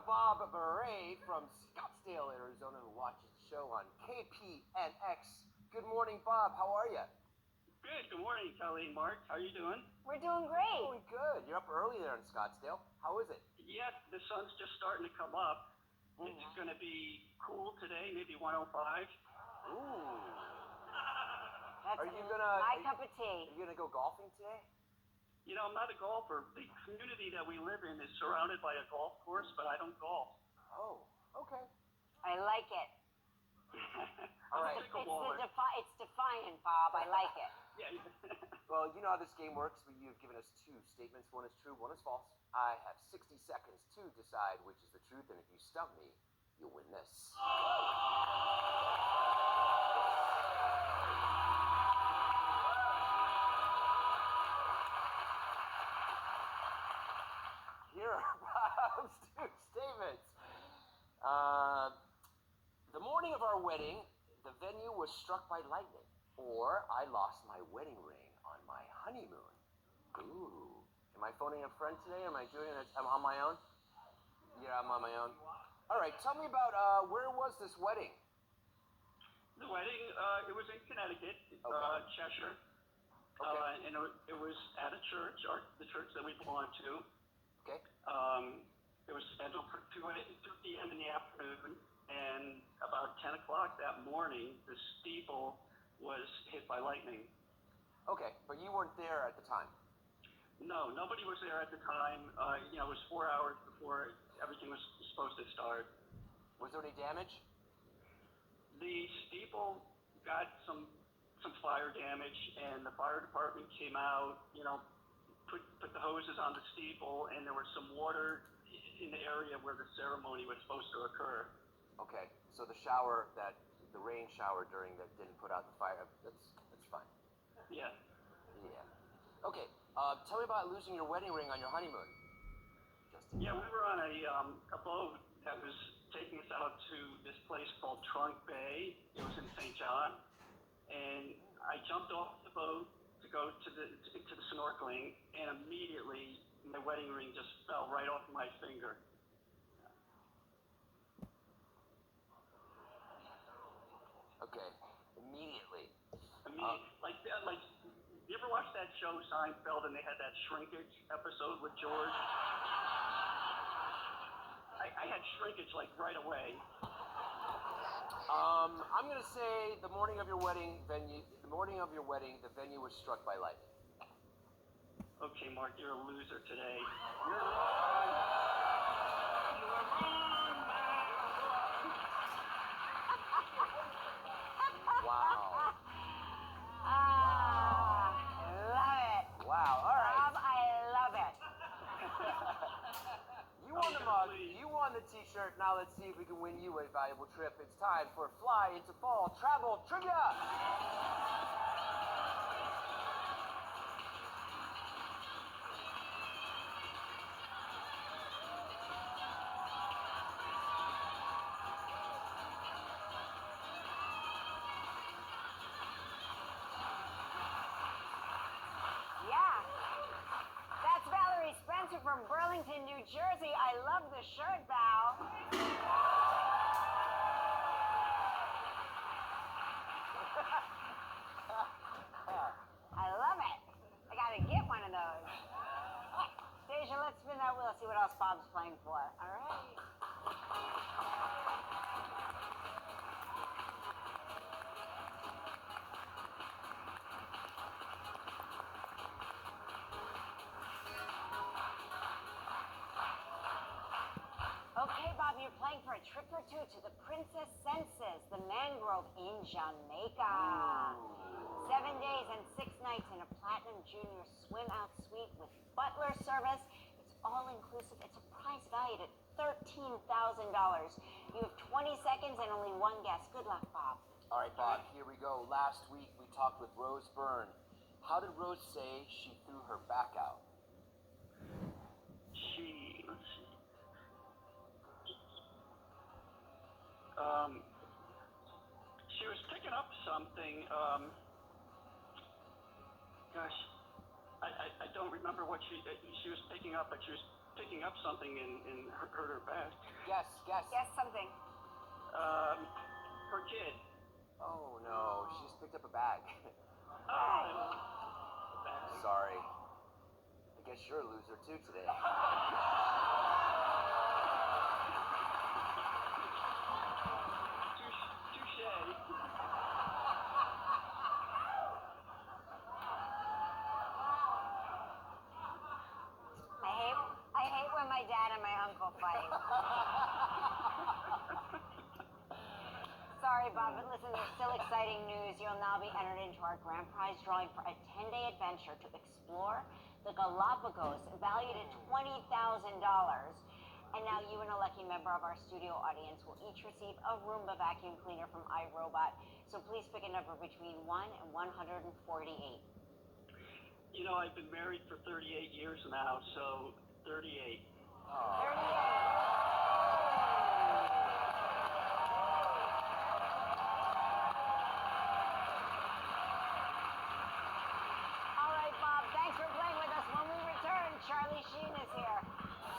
Bob Beret from Scottsdale, Arizona, who watches the show on KPNX. Good morning, Bob. How are you? Good. Good morning, Kelly and Mark. How are you doing? We're doing great. Doing good. You're up early there in Scottsdale. How is it? Yeah, the sun's just starting to come up. It's going to be cool today, maybe 105. Ooh. That's Are you my cup of Are tea. you gonna go golfing today? You know, I'm not a golfer. The community that we live in is surrounded by a golf course, but I don't golf. Oh, okay. I like it. All right. It's defiant, Bob. I like it. Yeah. Well, you know how this game works. You've given us two statements. One is true, one is false. I have 60 seconds to decide which is the truth, and if you stump me, you'll win this. Here are Bob's two statements. The morning of our wedding, the venue was struck by lightning, or I lost my wedding ring on my honeymoon. Ooh. Am I phoning a friend today? Am I doing it? I'm on my own? Yeah, I'm on my own. All right, tell me about where was this wedding? The wedding, it was in Connecticut, Cheshire. Okay. And it was at a church, or the church that we belong to. Okay. It was scheduled for 2 p.m. in the afternoon, and about 10 o'clock that morning, the steeple was hit by lightning. Okay, but you weren't there at the time? No, nobody was there at the time. It was 4 hours before everything was supposed to start. Was there any damage? The steeple got some fire damage, and the fire department came out, put the hoses on the steeple, and there was some water in the area where the ceremony was supposed to occur. Okay, so the rain shower during that didn't put out the fire. That's fine. Yeah. Yeah. Okay, tell me about losing your wedding ring on your honeymoon. Justin. Yeah, we were on a boat that was taking us out to this place called Trunk Bay. It was in St. John, and I jumped off the boat to go to the snorkeling, and immediately my wedding ring just fell right off my finger. Okay, immediately. Like, you ever watch that show Seinfeld, and they had that shrinkage episode with George? I had shrinkage like right away. I'm gonna say the morning of your wedding, the venue was struck by lightning. Okay, Mark, you're a loser today. You're wrong. Wow. I love it. Wow. All right. Bob, I love it. You won the mug. You won the T-shirt. Now let's see if we can win you a valuable trip. It's time for Fly into Fall Travel Trivia. Yeah. That's Valerie Spencer from Burlington, New Jersey. I love the shirt, Val. I love it. I gotta get one of those. Deja, let's spin that wheel, see what else Bob's playing for. All right. Okay, Bob, you're playing for a trip or two to the Princess Senses, the mangrove in Jamaica. 7 days and 6 nights in a Platinum Junior swim out suite with butler service. It's all inclusive. It's a prize valued at $13,000. You have 20 seconds and only one guess. Good luck, Bob. All right, Bob, here we go. Last week we talked with Rose Byrne. How did Rose say she threw her back out? She was picking up something. Gosh, I don't remember what she was picking up, but she was picking up something and hurt her back. Guess. Guess something. Her kid. Oh no, she's picked up a bag. Bag. Sorry. I guess you're a loser too today. Touche. I hate when my dad and my uncle fight. Sorry, Bob, but listen, there's still exciting news. You'll now be entered into our grand prize drawing for a 10-day adventure to explore the Galapagos, valued at $20,000. And now you and a lucky member of our studio audience will each receive a Roomba vacuum cleaner from iRobot. So please pick a number between 1 and 148. You know, I've been married for 38 years now, so 38. 38.